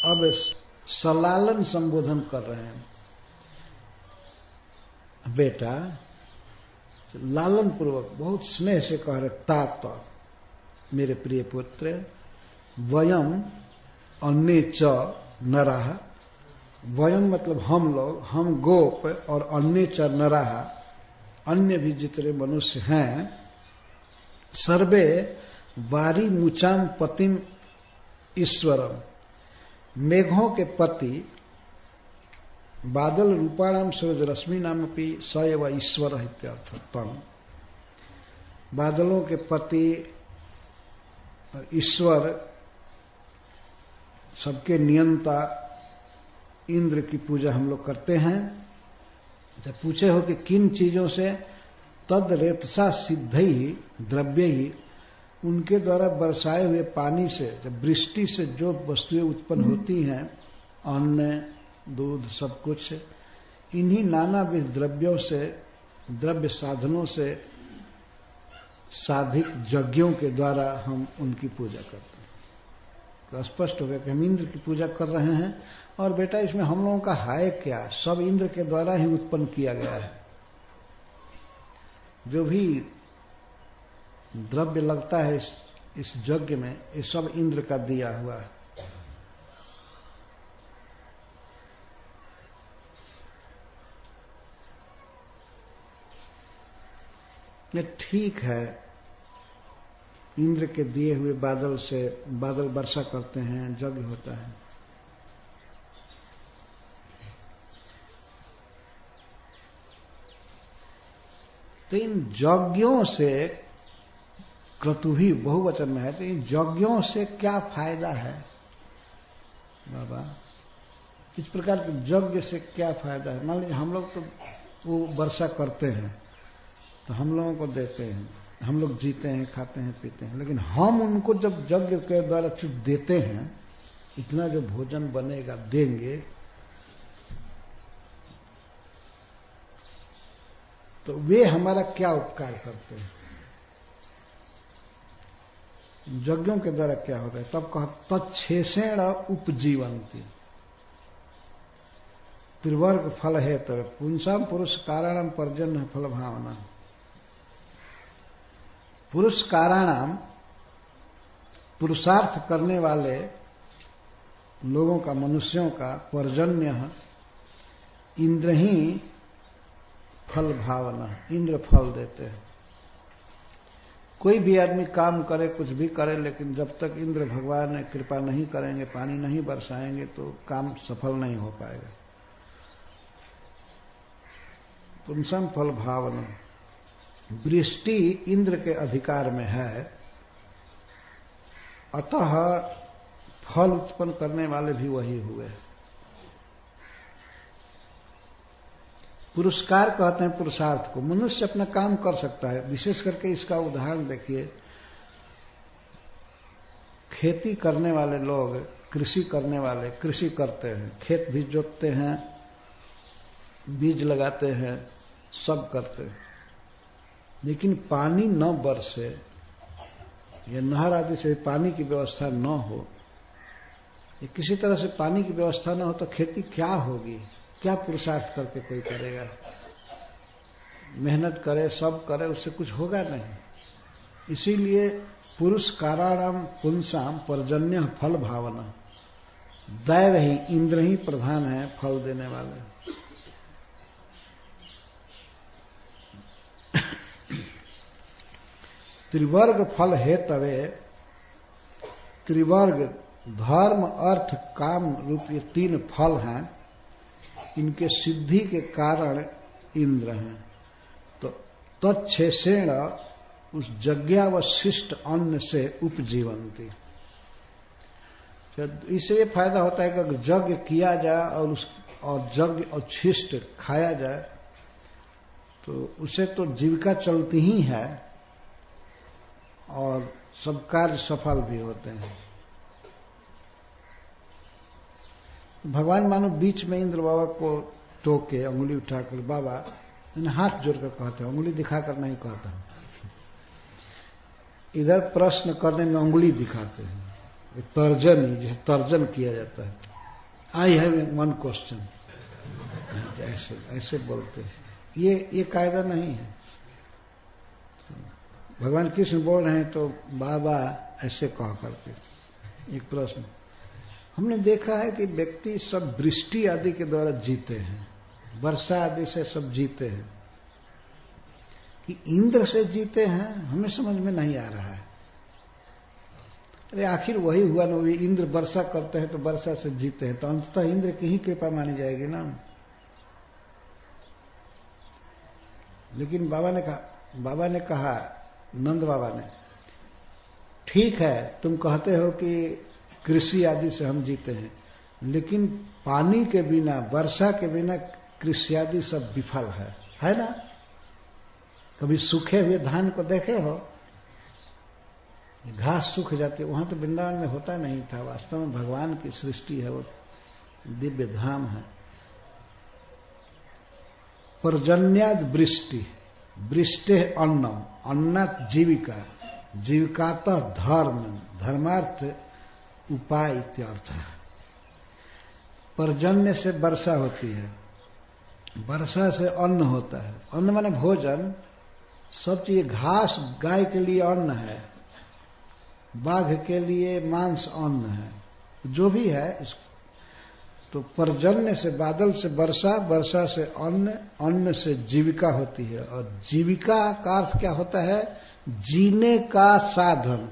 अब सलालन संबोधन कर रहे हैं। बेटा लालन पूर्वक बहुत स्नेह से कह रहे, तात मेरे प्रिय पुत्र, वयम अन्य च नरः, वयम मतलब हम लोग, हम गोप, और अन्य च नरः अन्य भी जितने मनुष्य हैं, सर्वे वारी मुचाम पतिम ईश्वरम, मेघों के पति, बादल रूपाणाम सूरज रश्मि नाम अपि स एव ईश्वर इत्यर्थ। तम बादलों के पति ईश्वर, सबके नियंता इंद्र की पूजा हम लोग करते हैं। जब पूछे हो कि किन चीजों से, तद रेतसा सिद्ध ही द्रव्य ही, उनके द्वारा बरसाए हुए पानी से, जब वृष्टि से जो वस्तुएं उत्पन्न होती हैं, अन्न दूध सब कुछ, इन्हीं नानाविध द्रव्यों से, द्रव्य साधनों से साधित यज्ञों के द्वारा हम उनकी पूजा करते हैं। तो स्पष्ट हो गया कि हम इंद्र की पूजा कर रहे हैं। और बेटा इसमें हम लोगों का है क्या, सब इंद्र के द्वारा ही उत्पन्न किया गया है। जो भी द्रव्य लगता है इस यज्ञ में, ये सब इंद्र का दिया हुआ है। ये ठीक है, इंद्र के दिए हुए बादल से बादल वर्षा करते हैं, यज्ञ होता है। तो इन यज्ञों से, क्रतुही बहुवचन में है, तो इन यज्ञों से क्या फायदा है बाबा? इस प्रकार के यज्ञ से क्या फायदा है? मान लीजिए हम लोग तो वो वर्षा करते हैं तो हम लोगों को देते हैं, हम लोग जीते हैं, खाते हैं, पीते हैं, लेकिन हम उनको जब यज्ञ के द्वारा कुछ देते हैं, इतना जो भोजन बनेगा देंगे, तो वे हमारा क्या उपकार करते हैं? यज्ञों के द्वारा क्या होता है? तब कहा तच्छेषेण उपजीवंती, त्रिवर्ग फल है तब पुंसाम पुरुष कारणम पर्जन्य फल भावना। पुरुष काराणाम, पुरुषार्थ करने वाले लोगों का, मनुष्यों का, पर्जन्य इंद्र ही फल भावना, इंद्र फल देते हैं। कोई भी आदमी काम करे, कुछ भी करे, लेकिन जब तक इंद्र भगवान ने कृपा नहीं करेंगे, पानी नहीं बरसाएंगे, तो काम सफल नहीं हो पाएगा। पुंसम फल भावना, वृष्टि इंद्र के अधिकार में है, अतः फल उत्पन्न करने वाले भी वही हुए। पुरस्कार कहते हैं पुरुषार्थ को। मनुष्य अपना काम कर सकता है। विशेष करके इसका उदाहरण देखिए, खेती करने वाले लोग, कृषि करने वाले कृषि करते हैं, खेत भी जोतते हैं, बीज लगाते हैं, सब करते हैं, लेकिन पानी न बरसे या नहर आदि से पानी की व्यवस्था न हो, या किसी तरह से पानी की व्यवस्था न हो, तो खेती क्या होगी? क्या पुरुषार्थ करके कोई करेगा? मेहनत करे, सब करे, उससे कुछ होगा नहीं। इसीलिए पुरुष काराणाम पुंसाम पर्जन्य फल भावना, दैव ही, इंद्र ही प्रधान है फल देने वाले। त्रिवर्ग फल है तवे, त्रिवर्ग धर्म अर्थ काम रूप ये तीन फल हैं, इनके सिद्धि के कारण इंद्र हैं। तो तच्छेषेण, उस यज्ञावशिष्ट अन्न से उपजीवंती। इससे ये फायदा होता है कि अगर यज्ञ किया जाए और यज्ञ और शिष्ट खाया जाए, तो उससे तो जीविका चलती ही है और सब कार्य सफल भी होते हैं। भगवान मानो बीच में इंद्र बाबा को टोके, उंगली उठाकर, बाबा हाथ जोड़कर कहते हैं, उंगली दिखाकर नहीं कहता, इधर प्रश्न करने में उंगली दिखाते हैं, तर्जन, जिसे तर्जन किया जाता है। आई हैव वन क्वेश्चन, ऐसे ऐसे बोलते हैं। ये कायदा नहीं है। भगवान कृष्ण बोल रहे हैं तो बाबा ऐसे कहा करके। एक प्रश्न, हमने देखा है कि व्यक्ति सब वृष्टि आदि के द्वारा जीते हैं, वर्षा आदि से सब जीते हैं, कि इंद्र से जीते हैं हमें समझ में नहीं आ रहा है। अरे आखिर वही हुआ ना, इंद्र वर्षा करते हैं तो वर्षा से जीते हैं, तो अंततः इंद्र की ही कृपा मानी जाएगी ना। लेकिन बाबा ने कहा नंद बाबा ने, ठीक है तुम कहते हो कि कृषि आदि से हम जीते हैं, लेकिन पानी के बिना, वर्षा के बिना कृषि आदि सब विफल है ना। कभी सूखे हुए धान को देखे हो, घास सूख जाती है, वहां तो वृंदावन में होता नहीं था। वास्तव में भगवान की सृष्टि है, वो दिव्य धाम है। पर्जन्याद वृष्टि, वृष्टि अन्नम, अन्नात जीविका, जीविकातः धर्म, धर्मार्थ उपाय इत्यर्थ है। पर्जन्य से वर्षा होती है, वर्षा से अन्न होता है। अन्न माने भोजन, सब चीज। घास गाय के लिए अन्न है, बाघ के लिए मांस अन्न है, जो भी है। तो पर्जन्य से बादल से वर्षा, वर्षा से अन्न, अन्न से जीविका होती है। और जीविका का अर्थ क्या होता है? जीने का साधन।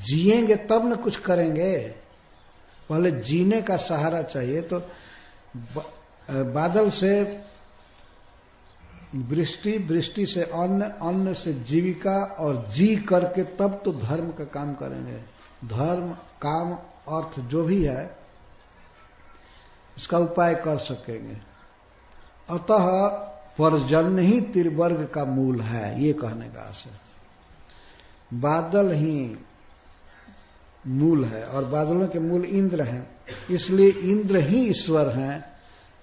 जिएंगे तब न कुछ करेंगे, पहले जीने का सहारा चाहिए। तो बादल से वृष्टि, वृष्टि से अन्न, अन्न से जीविका, और जी करके तब तो धर्म का काम करेंगे। धर्म, काम, अर्थ जो भी है उसका उपाय कर सकेंगे। अतः पर्जन्य ही त्रिवर्ग का मूल है, ये कहने का आशय। बादल ही मूल है, और बादलों के मूल इंद्र हैं, इसलिए इंद्र ही ईश्वर हैं,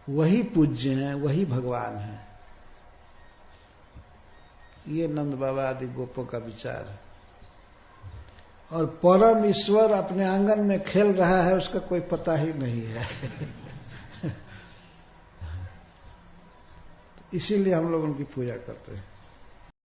वही पूज्य हैं, वही भगवान हैं। ये नंद बाबा आदि गोपों का विचार है। और परम ईश्वर अपने आंगन में खेल रहा है, उसका कोई पता ही नहीं है। इसीलिए हम लोग उनकी पूजा करते हैं।